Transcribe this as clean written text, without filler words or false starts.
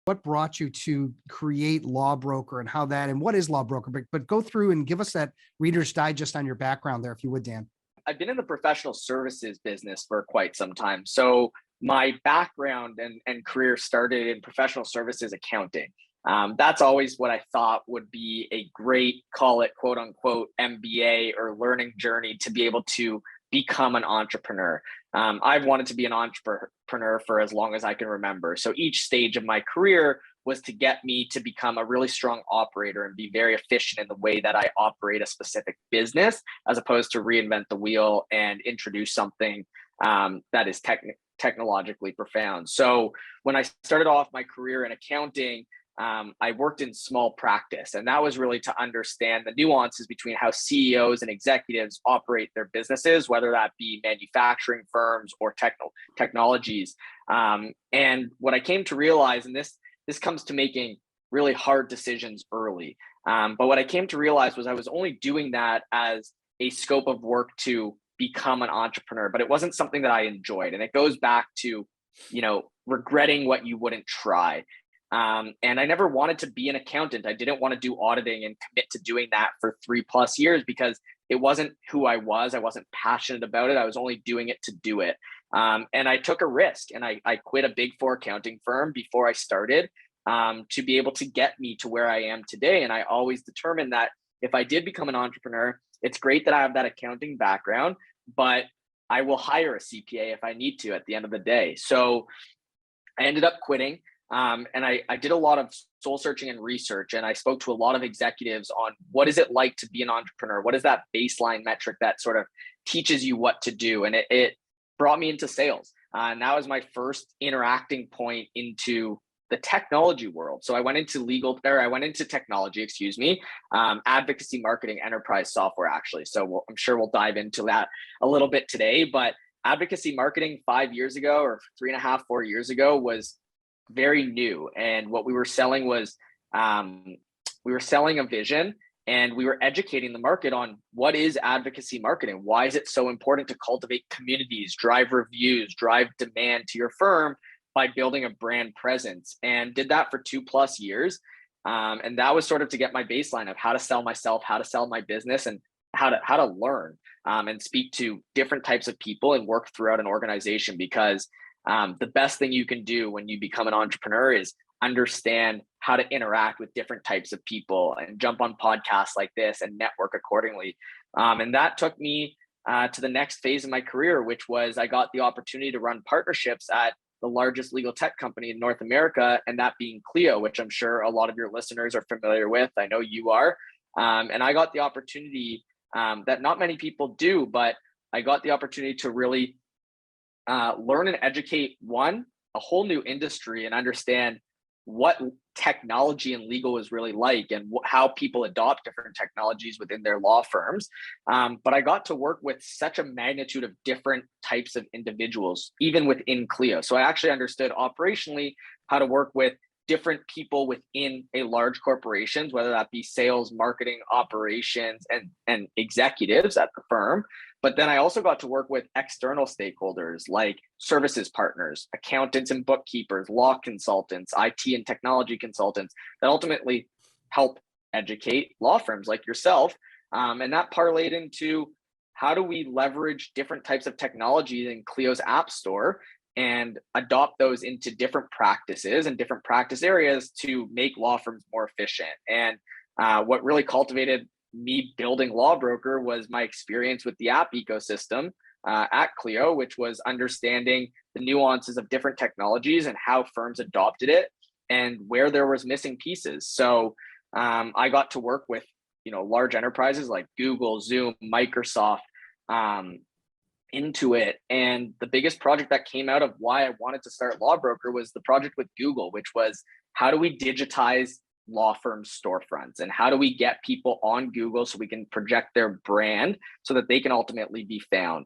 What brought you to create Lawbrokr and how that, and what is Lawbrokr? But go through and give us that Reader's Digest on your background there, if you would, Dan. I've been in the professional services business for quite some time. So my background and career started in professional services accounting. That's always what I thought would be a great, call it quote unquote MBA or learning journey to be able to become an entrepreneur. I've wanted to be an entrepreneur for as long as I can remember. So each stage of my career was to get me to become a really strong operator and be very efficient in the way that I operate a specific business, as opposed to reinvent the wheel and introduce something that is technologically profound. So when I started off my career in accounting, I worked in small practice, and that was really to understand the nuances between how CEOs and executives operate their businesses, whether that be manufacturing firms or technologies. And what I came to realize, and this comes to making really hard decisions early. But what I came to realize was I was only doing that as a scope of work to become an entrepreneur, but it wasn't something that I enjoyed. And it goes back to, regretting what you wouldn't try. And I never wanted to be an accountant. I didn't want to do auditing and commit to doing that for 3+ years because it wasn't who I was. I wasn't passionate about it. I was only doing it to do it. And I took a risk, and I quit a Big Four accounting firm before I started to be able to get me to where I am today. And I always determined that if I did become an entrepreneur, it's great that I have that accounting background, but I will hire a CPA if I need to at the end of the day. So I ended up quitting. And I did a lot of soul searching and research, and I spoke to a lot of executives on what is it like to be an entrepreneur? What is that baseline metric that sort of teaches you what to do? And it brought me into sales. And that was my first interacting point into the technology world. So I went into technology, advocacy, marketing, enterprise software, actually. So I'm sure we'll dive into that a little bit today, but advocacy marketing 5 years ago, or 3.5, 4 years ago, was very new. And what we were selling was, we were selling a vision, and we were educating the market on what is advocacy marketing. Why is it so important to cultivate communities, drive reviews, drive demand to your firm by building a brand presence? And did that for 2+ years. And that was sort of to get my baseline of how to sell myself, how to sell my business, and how to learn and speak to different types of people and work throughout an organization. Because the best thing you can do when you become an entrepreneur is understand how to interact with different types of people and jump on podcasts like this and network accordingly. And that took me to the next phase of my career, which was I got the opportunity to run partnerships at the largest legal tech company in North America, and that being Clio, which I'm sure a lot of your listeners are familiar with. I know you are. And I got the opportunity that not many people do, but I got the opportunity to really learn and educate a whole new industry and understand what technology and legal is really like, and how people adopt different technologies within their law firms. But I got to work with such a magnitude of different types of individuals, even within Clio. So I actually understood operationally how to work with different people within a large corporations, whether that be sales, marketing, operations, and executives at the firm. But then I also got to work with external stakeholders like services partners, accountants and bookkeepers, law consultants, IT and technology consultants that ultimately help educate law firms like yourself. And that parlayed into how do we leverage different types of technology in Clio's app store and adopt those into different practices and different practice areas to make law firms more efficient. And what really cultivated me building Lawbrokr was my experience with the app ecosystem at Clio, which was understanding the nuances of different technologies and how firms adopted it and where there was missing pieces. So I got to work with large enterprises like Google, Zoom, Microsoft, Intuit. And the biggest project that came out of why I wanted to start Lawbrokr was the project with Google, which was how do we digitize law firms' storefronts, and how do we get people on Google so we can project their brand so that they can ultimately be found.